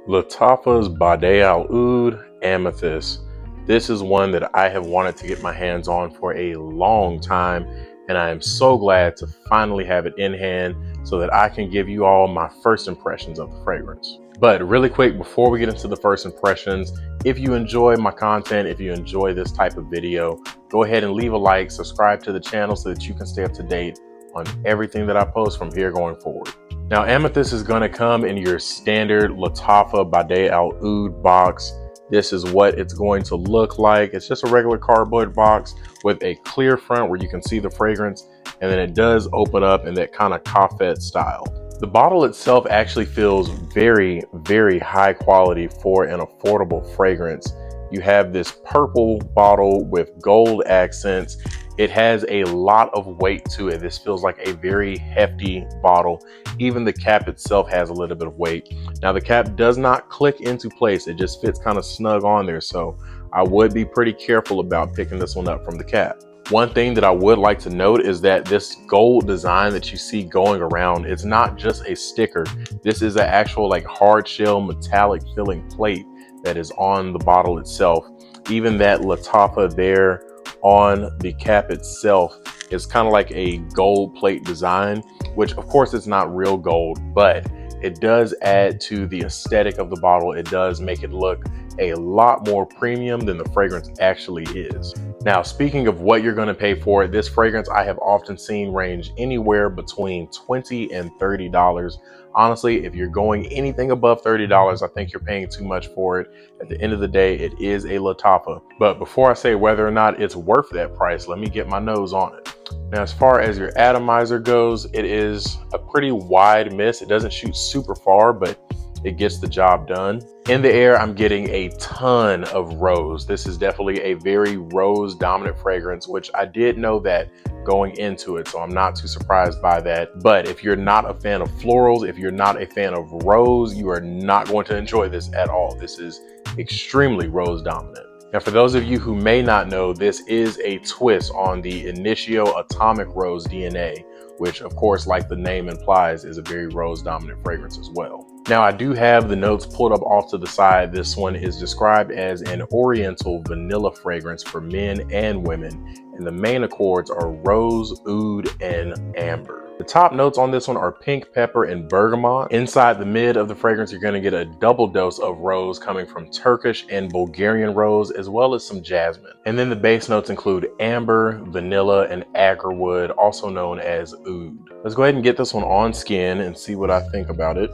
Lattafa's Bade'e Al Oud Amethyst. This is one that I have wanted to get my hands on for a long time, and I am so glad to finally have it in hand so that I can give you all my first impressions of the fragrance. But really quick, before we get into the first impressions, if you enjoy my content, if you enjoy this type of video, go ahead and leave a like, subscribe to the channel so that you can stay up to date on everything that I post from here going forward. Now, Amethyst is going to come in your standard Lattafa Bade'e Al Oud box. This is what it's going to look like. It's just a regular cardboard box with a clear front where you can see the fragrance, and then it does open up in that kind of coffette style. The bottle itself actually feels very, very high quality for an affordable fragrance. You have this purple bottle with gold accents. It has a lot of weight to it. This feels like a very hefty bottle. Even the cap itself has a little bit of weight. Now the cap does not click into place. It just fits kind of snug on there. So I would be pretty careful about picking this one up from the cap. One thing that I would like to note is that this gold design that you see going around, it's not just a sticker. This is an actual like hard shell metallic filling plate that is on the bottle itself. Even that Lattafa there on the cap itself is kind of like a gold plate design, which of course it's not real gold, but it does add to the aesthetic of the bottle. It does make it look a lot more premium than the fragrance actually is. Now, speaking of what you're going to pay for it, this fragrance I have often seen range anywhere between $20 and $30. Honestly, if you're going anything above $30, I think you're paying too much for it. At the end of the day, it is a Lattafa. But before I say whether or not it's worth that price, let me get my nose on it. Now, as far as your atomizer goes, it is a pretty wide mist. It doesn't shoot super far, but it gets the job done. In the air, I'm getting a ton of rose. This is definitely a very rose dominant fragrance, which I did know that going into it, so I'm not too surprised by that. But if you're not a fan of florals, if you're not a fan of rose, you are not going to enjoy this at all. This is extremely rose dominant. Now, for those of you who may not know, this is a twist on the Initio Atomic Rose DNA, which of course, like the name implies, is a very rose dominant fragrance as well. Now, I do have the notes pulled up off to the side. This one is described as an oriental vanilla fragrance for men and women, and the main accords are rose, oud, and amber. The top notes on this one are pink pepper and bergamot. Inside the mid of the fragrance, you're going to get a double dose of rose coming from Turkish and Bulgarian rose, as well as some jasmine. And then the base notes include amber, vanilla, and agarwood, also known as oud. Let's go ahead and get this one on skin and see what I think about it.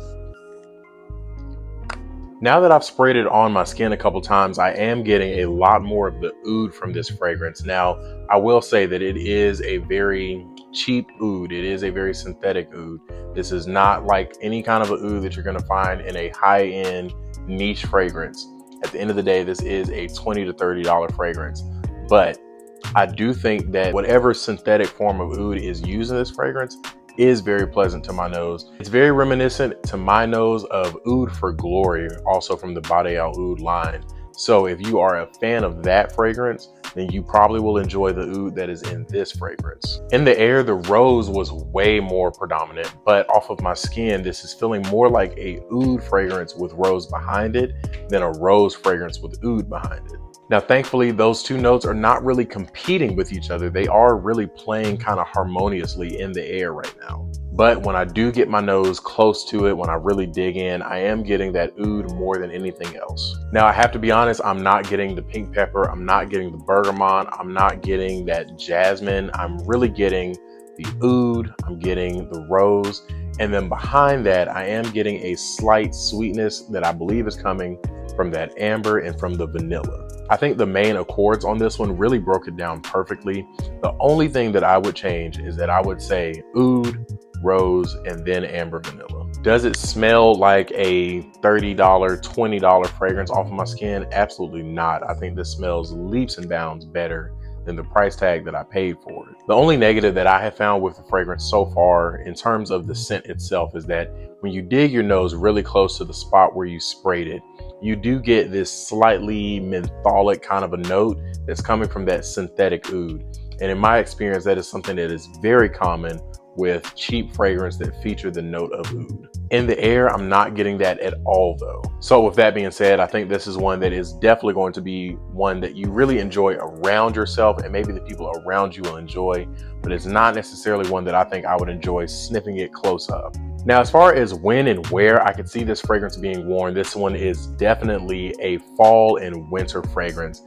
Now that I've sprayed it on my skin a couple times, I am getting a lot more of the oud from this fragrance. Now, I will say that it is a very cheap oud. It is a very synthetic oud. This is not like any kind of a oud that you're going to find in a high-end niche fragrance. At the end of the day, this is a $20 to $30 fragrance. But I do think that whatever synthetic form of oud is used in this fragrance is very pleasant to my nose. It's very reminiscent to my nose of Oud for Glory, also from the Bade'e Al Oud line. So if you are a fan of that fragrance, then you probably will enjoy the oud that is in this fragrance. In the air, the rose was way more predominant, but off of my skin, this is feeling more like a oud fragrance with rose behind it than a rose fragrance with oud behind it. Now, thankfully, those two notes are not really competing with each other. They are really playing kind of harmoniously in the air right now. But when I do get my nose close to it, when I really dig in, I am getting that oud more than anything else. Now, I have to be honest, I'm not getting the pink pepper. I'm not getting the bergamot. I'm not getting that jasmine. I'm really getting the oud. I'm getting the rose. And then behind that, I am getting a slight sweetness that I believe is coming from that amber and from the vanilla. I think the main accords on this one really broke it down perfectly. The only thing that I would change is that I would say oud, rose, and then amber vanilla. Does it smell like a $30, $20 fragrance off of my skin? Absolutely not. I think this smells leaps and bounds better than the price tag that I paid for it. The only negative that I have found with the fragrance so far in terms of the scent itself is that when you dig your nose really close to the spot where you sprayed it, you do get this slightly mentholic kind of a note that's coming from that synthetic oud. And in my experience, that is something that is very common with cheap fragrance that feature the note of oud. In the air, I'm not getting that at all though. So with that being said, I think this is one that is definitely going to be one that you really enjoy around yourself, and maybe the people around you will enjoy, but it's not necessarily one that I think I would enjoy sniffing it close up. Now, as far as when and where I could see this fragrance being worn, this one is definitely a fall and winter fragrance.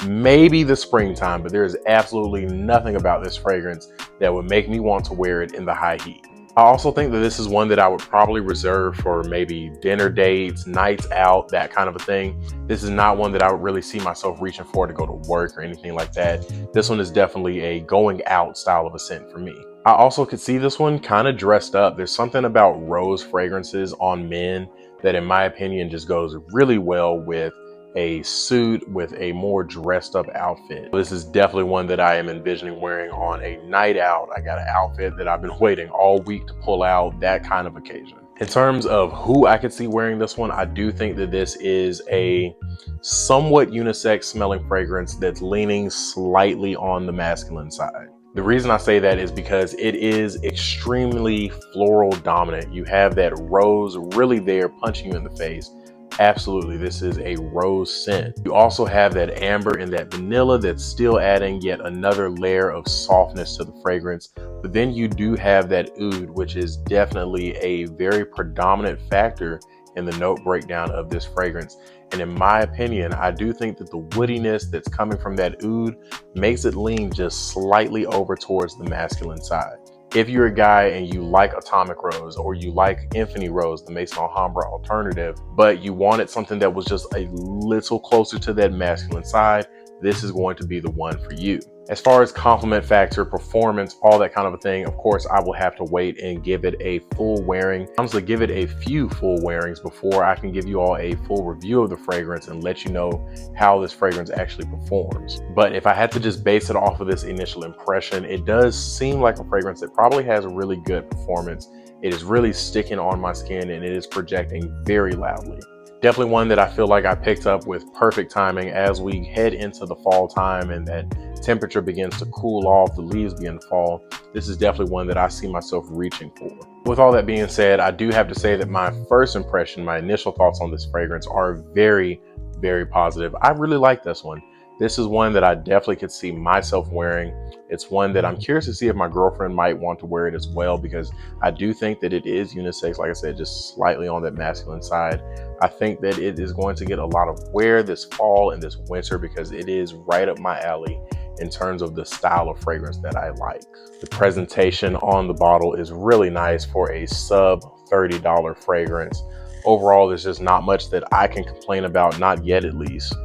Maybe the springtime, but there is absolutely nothing about this fragrance that would make me want to wear it in the high heat. I also think that this is one that I would probably reserve for maybe dinner dates, nights out, that kind of a thing. This is not one that I would really see myself reaching for to go to work or anything like that. This one is definitely a going out style of a scent for me. I also could see this one kind of dressed up. There's something about rose fragrances on men that in my opinion just goes really well with a suit with a more dressed up outfit. This is definitely one that I am envisioning wearing on a night out. I got an outfit that I've been waiting all week to pull out, that kind of occasion. In terms of who I could see wearing this one, I do think that this is a somewhat unisex smelling fragrance that's leaning slightly on the masculine side. The reason I say that is because it is extremely floral dominant. You have that rose really there punching you in the face. Absolutely, this is a rose scent. You also have that amber and that vanilla that's still adding yet another layer of softness to the fragrance. But then you do have that oud, which is definitely a very predominant factor in the note breakdown of this fragrance. And in my opinion, I do think that the woodiness that's coming from that oud makes it lean just slightly over towards the masculine side. If you're a guy and you like Atomic Rose or you like Infinity Rose, the Maison Alhambra alternative, but you wanted something that was just a little closer to that masculine side, this is going to be the one for you. As far as compliment factor, performance, all that kind of a thing, of course, I will have to wait and give it a full wearing. Honestly, give it a few full wearings before I can give you all a full review of the fragrance and let you know how this fragrance actually performs. But if I had to just base it off of this initial impression, it does seem like a fragrance that probably has a really good performance. It is really sticking on my skin and it is projecting very loudly. Definitely one that I feel like I picked up with perfect timing as we head into the fall time and that temperature begins to cool off, the leaves begin to fall. This is definitely one that I see myself reaching for. With all that being said, I do have to say that my first impression, my initial thoughts on this fragrance are very, very positive. I really like this one. This is one that I definitely could see myself wearing. It's one that I'm curious to see if my girlfriend might want to wear it as well, because I do think that it is unisex, like I said, just slightly on that masculine side. I think that it is going to get a lot of wear this fall and this winter because it is right up my alley in terms of the style of fragrance that I like. The presentation on the bottle is really nice for a sub $30 fragrance. Overall, there's just not much that I can complain about, not yet at least,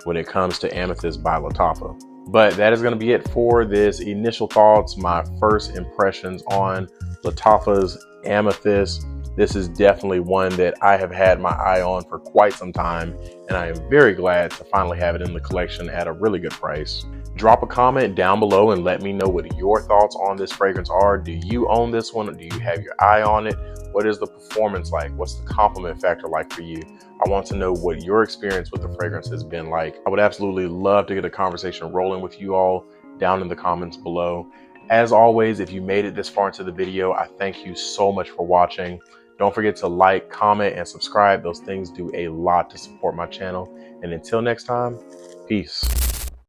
when it comes to Amethyst by Lattafa. But that is going to be it for this initial thoughts, my first impressions on Lattafa's Amethyst. This is definitely one that I have had my eye on for quite some time, and I am very glad to finally have it in the collection at a really good price. Drop a comment down below and let me know what your thoughts on this fragrance are. Do you own this one? Do you have your eye on it? What is the performance like? What's the compliment factor like for you? I want to know what your experience with the fragrance has been like. I would absolutely love to get a conversation rolling with you all down in the comments below. As always, if you made it this far into the video, I thank you so much for watching. Don't forget to like, comment, and subscribe. Those things do a lot to support my channel. And until next time, peace.